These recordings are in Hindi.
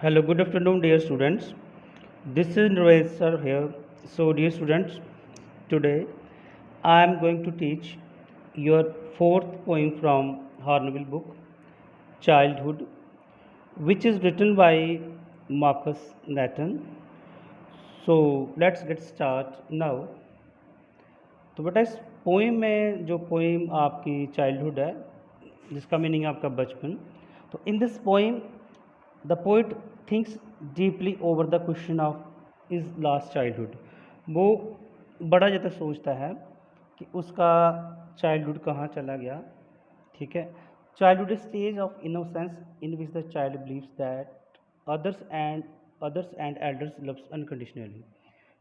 Hello, good afternoon, dear students. This is Naresh sir here. So, dear students, today I am going to teach your fourth poem from Hornbill book, Childhood, which is written by Marcus Nathan. So, let's get start now. तो बेटा इस पोएम में जो पोएम आपकी चाइल्डहुड है जिसका मीनिंग आपका बचपन, तो in this poem the poet thinks deeply over the question of is last childhood. वो बड़ा ज़्यादा सोचता है कि उसका चाइल्डहुड कहाँ चला गया। ठीक है, childhood stage of innocence in which the child believes that others and elders loves unconditionally.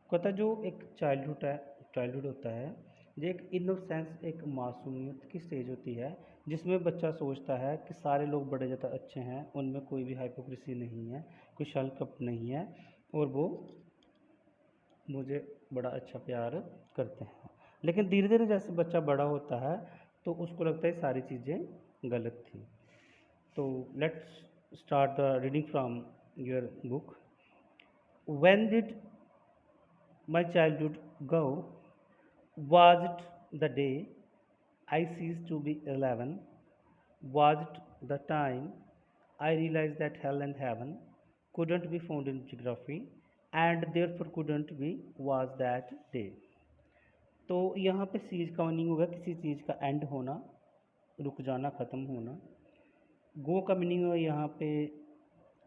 कहता जो एक चाइल्डहुड होता है, ये एक इनोसेंस, एक मासूमियत की स्टेज होती है जिसमें बच्चा सोचता है कि सारे लोग बड़े ज़्यादा अच्छे हैं, उनमें कोई भी हाइपोक्रेसी नहीं है, कोई छल कपट नहीं है, और वो मुझे बड़ा अच्छा प्यार करते हैं। लेकिन धीरे धीरे जैसे बच्चा बड़ा होता है तो उसको लगता है सारी चीज़ें गलत थी। तो let's start the reading from your book. When did my childhood go? Was it the day I ceased to be 11? Was it the time I realized that hell and heaven couldn't be found in geography and therefore couldn't be? Was that day? तो यहाँ पे सीज का मीनिंग होगा किसी चीज़ का एंड होना, रुक जाना, ख़त्म होना। गो का मीनिंग होगा यहाँ पे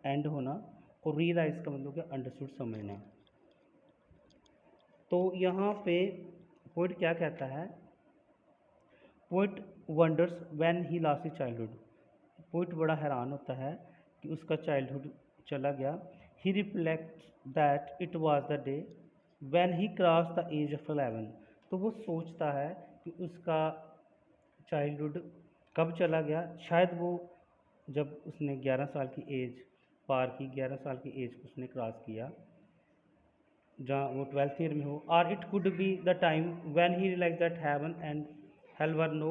एंड होना, और रियलाइज का मतलब अंडरस्टूड, समझना। तो यहाँ पे पोइट क्या कहता है? Poet wonders when he lost his childhood. Poet बड़ा हैरान होता है कि उसका चाइल्डहुड चला गया। He reflects that it was the day when he cross the age of 11। तो वो सोचता है कि उसका चाइल्डहुड कब चला गया। शायद वो जब उसने 11 साल की एज पार की, 11 साल की एज को उसने क्रॉस किया, जहाँ वो 12th ईयर में हो। और it could be the time when he realise that heaven and hell were no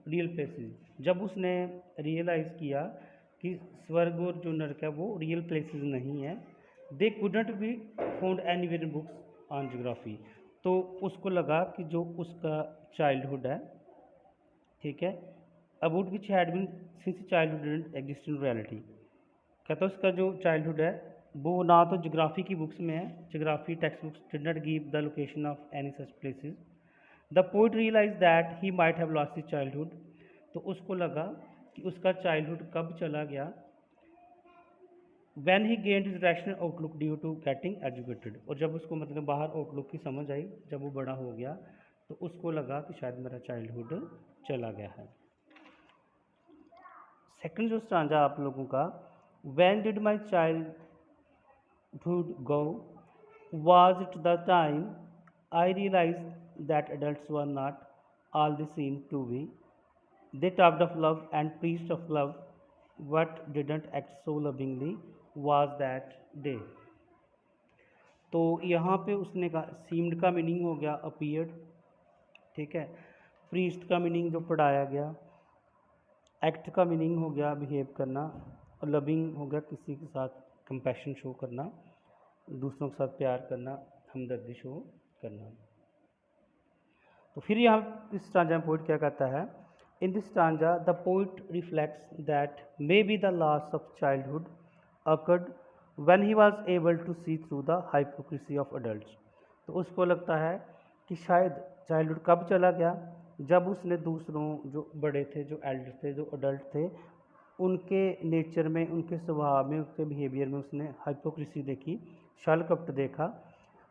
real places. जब उसने रियलाइज़ किया कि स्वर्ग और जो नरक है वो रियल प्लेसेस नहीं है। They couldn't be found anywhere in books on geography. तो उसको लगा कि जो उसका चाइल्डहुड है, ठीक है, about which had been since childhood exist in reality. कहता है उसका जो चाइल्डहुड है वो ना तो जोग्राफी की बुक्स में है, geography text books did not give the location of any such places. The poet realise that he might have lost his childhood. तो उसको लगा कि उसका चाइल्डहुड कब चला गया। When he gained his rational outlook due to getting educated. और जब उसको मतलब बाहर आउटलुक की समझ आई, जब वो बड़ा हो गया, तो उसको लगा कि शायद मेरा चाइल्डहुड चला गया है। सेकंड जो स्टांजा आप लोगों का, when did my childhood go? Was it the time I realized that adults were not all they seemed to be? They talked of love and preached of love, but didn't act so lovingly. Was that day? तो यहाँ पे उसने कहा सीम्ड का मीनिंग हो गया अपीयर्ड, ठीक है। प्रीस्ट का मीनिंग जो पढ़ाया गया। एक्ट का मीनिंग हो गया बिहेव करना, और लविंग हो गया किसी के साथ कंपैशन शो करना, दूसरों के साथ प्यार करना, हमदर्दी शो करना। तो फिर यहाँ इस स्टांजा में पोइट क्या कहता है? In this stanza the poet reflects that may be the loss of childhood occurred when he was able to see through the hypocrisy of adults. तो उसको लगता है कि शायद चाइल्डहुड कब चला गया, जब उसने दूसरों, जो बड़े थे, जो एल्डर थे, जो अडल्ट थे, उनके नेचर में, उनके स्वभाव में, उनके बिहेवियर में उसने हाइपोक्रेसी देखी, छल कपट देखा।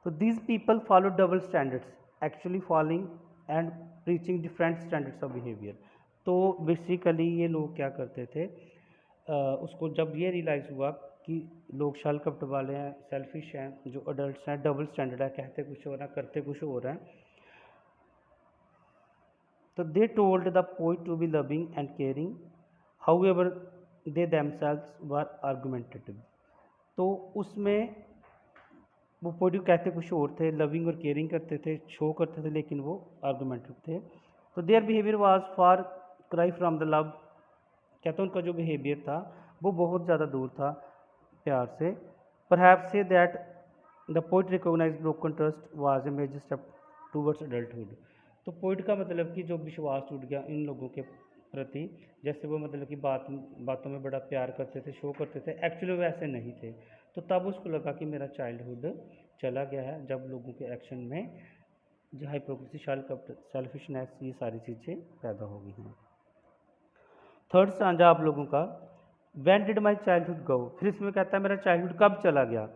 तो these people follow double standards actually following and reaching different standards of behaviour. तो बेसिकली ये लोग क्या करते थे, उसको जब ये रियलाइज़ हुआ कि लोग छल कपट वाले हैं, सेल्फिश हैं, जो अडल्ट्स हैं, डबल स्टैंडर्ड है, कहते कुछ हो रहा है, करते कुछ हो रहा है। तो they told the poet to be loving and caring, however they themselves were argumentative. तो उसमें वो पोइट कहते कुछ और थे, लविंग और केयरिंग करते थे, शो करते थे, लेकिन वो आर्गुमेंटिव थे। तो their behaviour was far cry from the love. कहते उनका जो बिहेवियर था वो बहुत ज़्यादा दूर था प्यार से। Perhaps say that the poet recognise broken trust was a major step towards adulthood. तो पोइट का मतलब कि जो विश्वास टूट गया इन लोगों के प्रति, जैसे वो मतलब कि बातों में बड़ा प्यार करते थे, शो करते थे, एक्चुअली वैसे नहीं थे। तो तब उसको लगा कि मेरा चाइल्डहुड चला गया है, जब लोगों के एक्शन में जो हाइपोक्रेसी, सेल्फिशनेस, ये सारी चीज़ें पैदा हो गई हैं। थर्ड स्टांजा आप लोगों का, व्हेन डिड माई चाइल्डहुड गो, फिर इसमें कहता है मेरा चाइल्डहुड कब चला गया।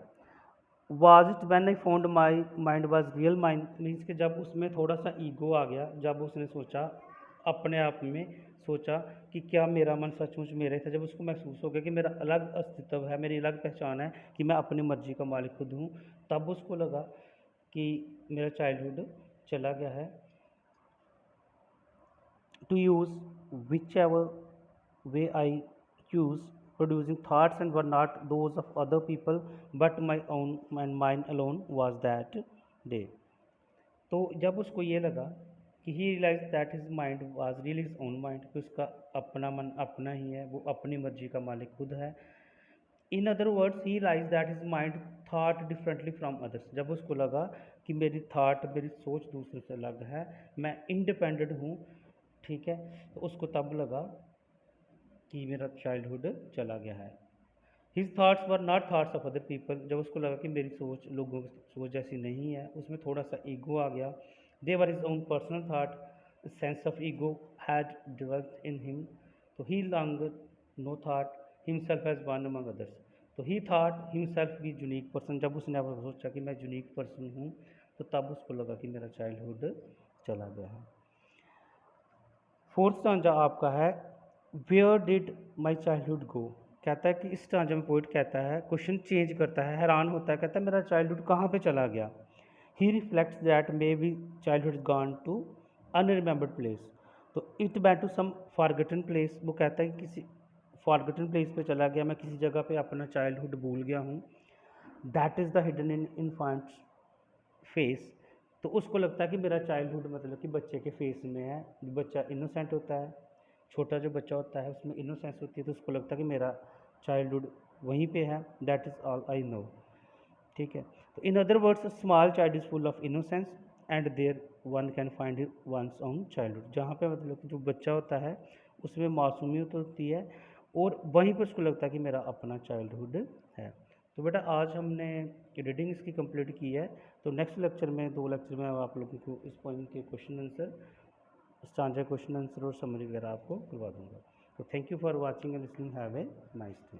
Was it when I found my mind was real mind, means कि जब उसमें थोड़ा सा ईगो आ गया, जब उसने सोचा अपने आप में, सोचा कि क्या मेरा मन सचमुच मेरा ही था, जब उसको महसूस हो गया कि मेरा अलग अस्तित्व है, मेरी अलग पहचान है, कि मैं अपनी मर्जी का मालिक खुद हूँ, तब उसको लगा कि मेरा चाइल्डहुड चला गया है। To use whichever way I choose, producing thoughts and were not those of other people but my own and mine alone was that day। तो जब उसको ये लगा कि he realise that his mind was really his own mind, कि उसका अपना मन अपना ही है, वो अपनी मर्जी का मालिक खुद है। In other words he realise that his mind thought differently from others, जब उसको लगा कि मेरी थाट, मेरी सोच दूसरे से अलग है, मैं इंडिपेंडेंट हूँ, ठीक है, तो उसको तब लगा कि मेरा चाइल्डहुड चला गया है। His thoughts were not thoughts of other people, जब उसको लगा कि मेरी सोच लोगों की सोच जैसी नहीं है, उसमें थोड़ा सा ईगो आ गया। They were his own personal thought, sense of ego had developed in him, तो he long no thought himself as one among others, तो ही थाट हिमसेल्फ भी यूनिक पर्सन, जब उसने अब सोचा कि मैं यूनिक पर्सन हूँ, तो तब उसको लगा कि मेरा चाइल्डहुड चला गया है। फोर्थ स्टांजा आपका है, where did my childhood go. कहता है कि इस स्टांजा में पोइट कहता है, क्वेश्चन चेंज करता है, हैरान होता है, कहता है मेरा चाइल्डहुड कहाँ पे चला गया। He reflects that may be childhood gone to unremembered place, तो it been to some forgotten place, वो कहता है कि किसी फॉरगटन प्लेस पे चला गया, मैं किसी जगह पे अपना चाइल्डहुड भूल गया हूँ। That is the hidden in infants face, तो उसको लगता है कि मेरा चाइल्डहुड मतलब कि बच्चे के फेस में है, बच्चा इनोसेंट होता है, छोटा जो बच्चा होता है उसमें इनोसेंस होती है, तो उसको लगता है कि मेरा चाइल्डहुड वहीं पे है। That is all I know, ठीक है। तो in other words small child is full of innocence and there one can find one's own childhood, जहाँ पे मतलब कि जो बच्चा होता है उसमें मासूमियत होती है, और वहीं पर उसको लगता है कि मेरा अपना चाइल्डहुड है। तो बेटा आज हमने रीडिंग इसकी कंप्लीट की है, तो नेक्स्ट लेक्चर में, 2 लेक्चर में आप लोगों को इस पॉइंट के question answer, stanza question answer और समरी वगैरह आपको करवा दूंगा। तो thank you for watching and listening, have a nice day.